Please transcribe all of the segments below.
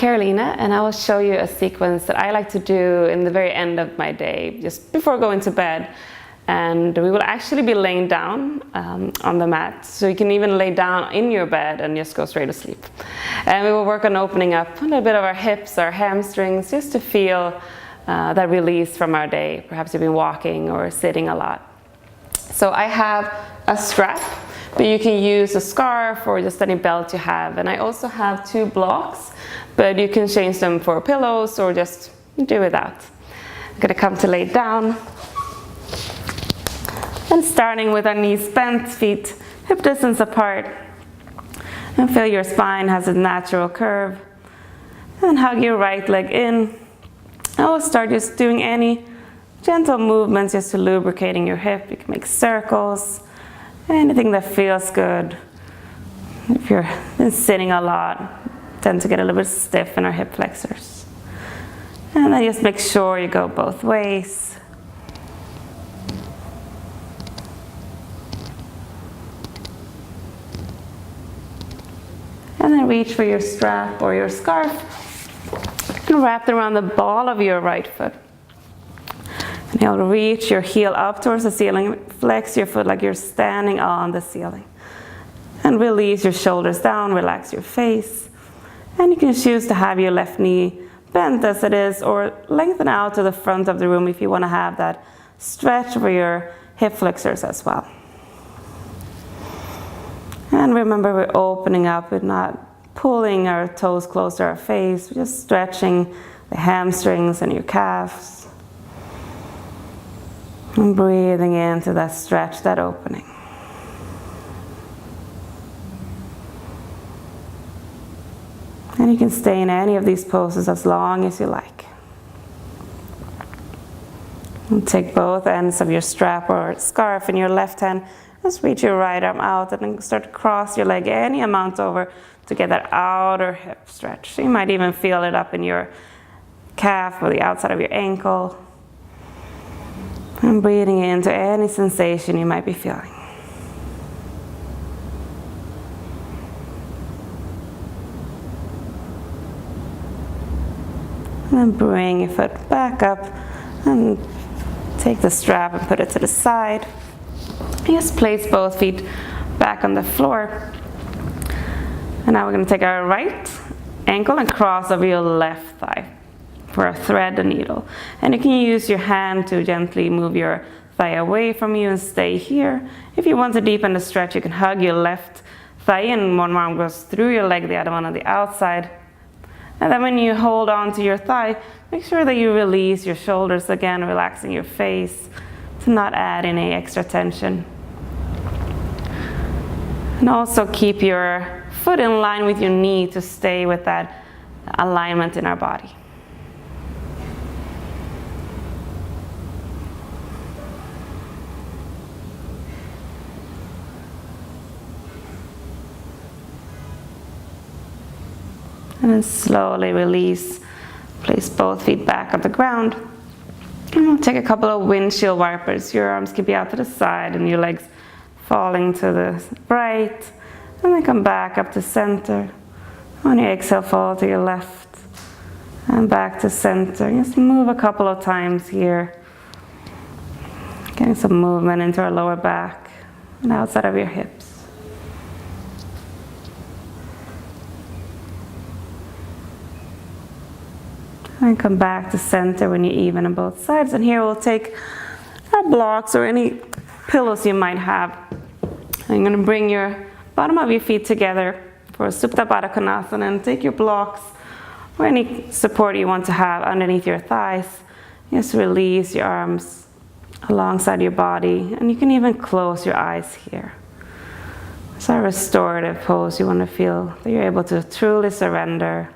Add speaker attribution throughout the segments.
Speaker 1: Carolina, and I will show you a sequence that I like to do in the very end of my day, just before going to bed. And we will actually be laying down on the mat, so you can even lay down in your bed and just go straight to sleep. And we will work on opening up a little bit of our hips, our hamstrings, just to feel that release from our day. Perhaps you've been walking or sitting a lot. So I have a strap, but you can use a scarf or just any belt you have. And I also have 2 blocks, but you can change them for pillows or just do without. I'm gonna come to lay down. And starting with our knees bent, feet hip distance apart. And feel your spine has a natural curve. And hug your right leg in. And we'll start just doing any gentle movements just to lubricating your hip. You can make circles, anything that feels good. If you're been sitting a lot, tend to get a little bit stiff in our hip flexors. And then just make sure you go both ways. And then reach for your strap or your scarf and wrap it around the ball of your right foot. And you'll reach your heel up towards the ceiling, flex your foot like you're standing on the ceiling. And release your shoulders down, relax your face. And you can choose to have your left knee bent as it is, or lengthen out to the front of the room if you want to have that stretch for your hip flexors as well. And remember, we're opening up, we're not pulling our toes close to our face, we're just stretching the hamstrings and your calves. And breathing into that stretch, that opening. And you can stay in any of these poses as long as you like. And take both ends of your strap or scarf in your left hand. Just reach your right arm out and then start to cross your leg any amount over to get that outer hip stretch. You might even feel it up in your calf or the outside of your ankle. And breathing into any sensation you might be feeling. And then bring your foot back up and take the strap and put it to the side. Just place both feet back on the floor. And now we're going to take our right ankle and cross over your left thigh for a thread and needle. And you can use your hand to gently move your thigh away from you and stay here. If you want to deepen the stretch, you can hug your left thigh in. One arm goes through your leg, the other one on the outside. And then when you hold on to your thigh, make sure that you release your shoulders again, relaxing your face to not add any extra tension. And also keep your foot in line with your knee to stay with that alignment in our body. And then slowly release. Place both feet back on the ground. And we'll take a couple of windshield wipers. Your arms can be out to the side and your legs falling to the right. And then come back up to center. On your exhale, fall to your left. And back to center. Just move a couple of times here. Getting some movement into our lower back and outside of your hips. And come back to center when you're even on both sides. And here we'll take our blocks or any pillows you might have. I'm going to bring your bottom of your feet together for a Supta Baddha Konasana, and take your blocks or any support you want to have underneath your thighs. Just release your arms alongside your body, and you can even close your eyes here. It's a restorative pose. You want to feel that you're able to truly surrender.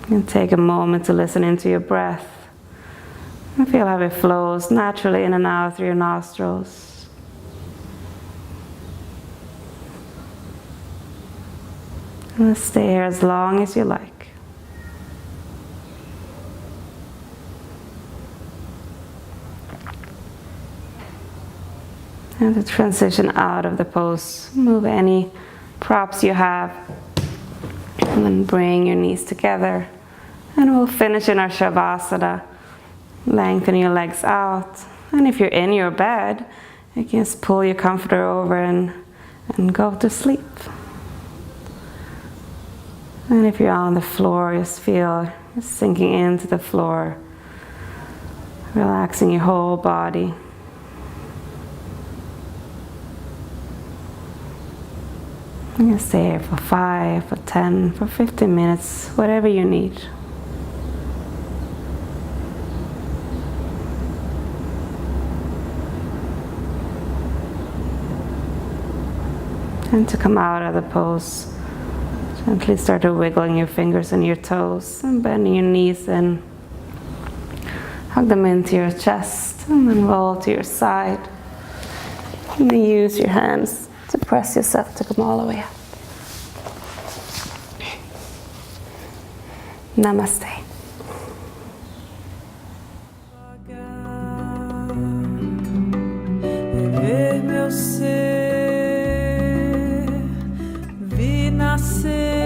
Speaker 1: And take a moment to listen into your breath. And feel how it flows naturally in and out through your nostrils. And stay here as long as you like. And to transition out of the pose, move any props you have. And then bring your knees together. And we'll finish in our Shavasana. Lengthen your legs out. And if you're in your bed, you can just pull your comforter over and go to sleep. And if you're on the floor, just feel sinking into the floor, relaxing your whole body. You can stay here for 5, for 10, for 15 minutes, whatever you need. And to come out of the pose, gently start to wiggling your fingers and your toes and bending your knees in. Hug them into your chest and then roll to your side. And then use your hands to press yourself to come all the way up. Namaste.
Speaker 2: Ver meu ser, vi nascer.